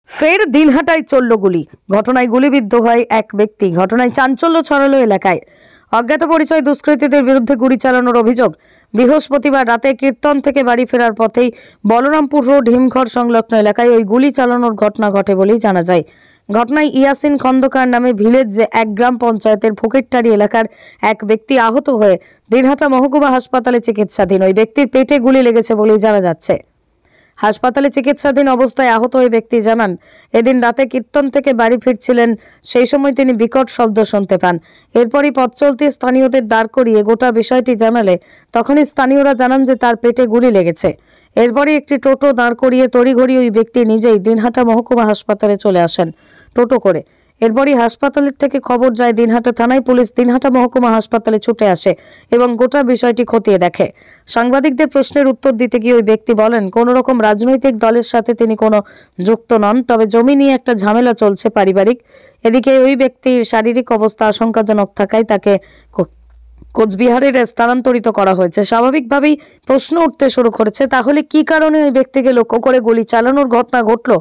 ফের দিনহাটায় চলল গুলি। ঘটনায় গুলিবিদ্ধ হয় এক ব্যক্তি। ঘটনায় চাঞ্চল্য ছড়ালো এলাকায়। অজ্ঞাত পরিচয় দুষ্কৃতীদের বিরুদ্ধে গুলি চালানোর অভিযোগ। বৃহস্পতিবার রাতে কীর্তন থেকে বাড়ি ফেরার পথেই বলরামপুর রোড হিমঘর সংলগ্ন এলাকায় ওই গুলি চালানোর ঘটনা ঘটে বলেই জানা যায়। ঘটনায় ইয়াসিন খন্দকার নামে ভিলেজ এক গ্রাম পঞ্চায়েতের ফকিরটারি এলাকার এক ব্যক্তি আহত হয়ে দিনহাটা মহকুমা হাসপাতালে চিকিৎসাধীন। ওই ব্যক্তির পেটে গুলি লেগেছে বলেই জানা যাচ্ছে। হাসপাতালে চিকিৎসাধীন অবস্থায় আহত ওই ব্যক্তি জানান, এদিন রাতে কীর্তন থেকে বাড়ি ফিরছিলেন। সেই সময় তিনি বিকট শব্দ শুনতে পান। এরপরই পথ চলতি স্থানীয়দের দাঁড় করিয়ে গোটা বিষয়টি জানালে তখনই স্থানীয়রা জানান যে তার পেটে গুলি লেগেছে। এরপরই একটি টোটো দাঁড় করিয়ে তড়িঘড়ি ওই ব্যক্তি নিজেই দিনহাটা মহকুমা হাসপাতালে চলে আসেন টোটো করে। এরপরই হাসপাতালের থেকে খবর যায় দিনহাটা থানায়। পুলিশ দিনহাটা মহকুমা হাসপাতালে ছুটে আসে এবং গোটা বিষয়টি খতিয়ে দেখে। সাংবাদিকদের প্রশ্নের উত্তর দিতে গিয়ে ওই ব্যক্তি বলেন, কোন রকম রাজনৈতিক দলের সাথে তিনি কোনো যুক্ত নন, তবে জমি নিয়ে একটা ঝামেলা চলছে পারিবারিক। এদিকে ওই ব্যক্তির শারীরিক অবস্থা আশঙ্কাজনক থাকায় তাকে কোচবিহারের স্থানান্তরিত করা হয়েছে। স্বাভাবিকভাবেই প্রশ্ন উঠতে শুরু করেছে, তাহলে কি কারণে ওই ব্যক্তিকে লক্ষ্য করে গুলি চালানোর ঘটনা ঘটলো?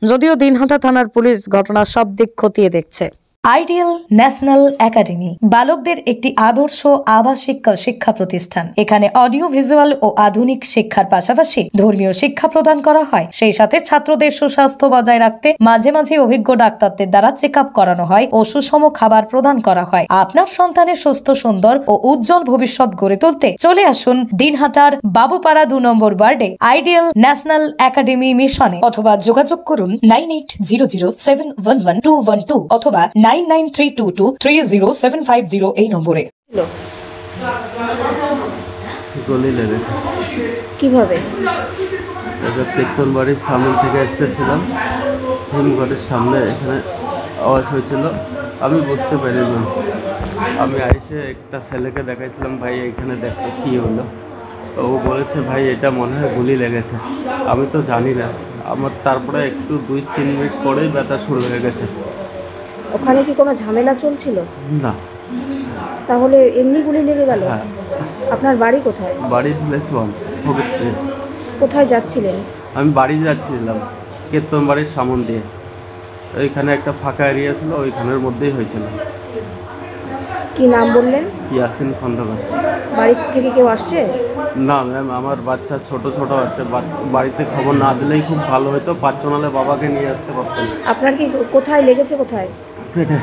যদিও দিনহাটা থানার পুলিশ ঘটনার সব দিক খতিয়ে দেখছে। আইডিয়াল ন্যাশনাল একাডেমি বালকদের একটি আদর্শ আবাসিক শিক্ষা প্রতিষ্ঠান। এখানে অডিও ভিজুয়াল ও আধুনিক শিক্ষার পাশাপাশি ধর্মীয় শিক্ষা প্রদান করা হয়। সেই সাথে ছাত্রদের সুস্বাস্থ্য বজায় রাখতে মাঝে মাঝে অভিজ্ঞ ডাক্তারদের দ্বারা চেক আপ করানো হয় ও সুষম খাবার প্রদান করা হয়। আপনার সন্তানের সুস্থ, সুন্দর ও উজ্জ্বল ভবিষ্যৎ গড়ে তুলতে চলে আসুন দিনহাটার বাবুপাড়া 2 নম্বর ওয়ার্ডে আইডিয়াল ন্যাশনাল একাডেমি মিশনে, অথবা যোগাযোগ করুন 9800711212 অথবা 9932230750 এই নম্বরে। গুলি লেগেছে। কিভাবে? কীর্তন বাড়ির সামনে থেকে এসেছিলাম, হিমঘরের সামনে এখানে আওয়াজ হয়েছিল, আমি বুঝতে পারিনি। আমি এসে একটা ছেলেকে দেখাইছিলাম, ভাই এখানে দেখো কী হলো। ও বলেছে, ভাই এটা মনে হয় গুলি লেগেছে। আমি তো জানি না। আমার তারপরে একটু 2-3 মিনিট পরেই ব্যথা শুরু হয়ে গেছে। ওখানে কি কোনো ঝামেলা চলছিল? না। তাহলে এমনি গুলি লেগে গেল? হ্যাঁ। আপনার বাড়ি কোথায়? বাড়ি প্লেস 1 ফকিরটারি। কোথায় যাচ্ছিলেন? আমি বাড়ি যাচ্ছিলাম কীর্তন বাড়ির সামন দিয়ে। ওইখানে একটা ফাঁকা এরিয়া ছিল, ওইখানের মধ্যেই হয়েছিল। কি নাম বললেন? ইয়াসিন খন্দকার। বাড়ি থেকে কেউ আসছে? না ম্যাম, আমার বাচ্চা ছোট আছে। বাড়িতে খবর না দিলেই খুব ভালো হতো। পাঁচজনালে বাবাকে নিয়ে আসতে পারতেন। আপনার কি কোথায় লেগেছে? কোথায়? পেটে।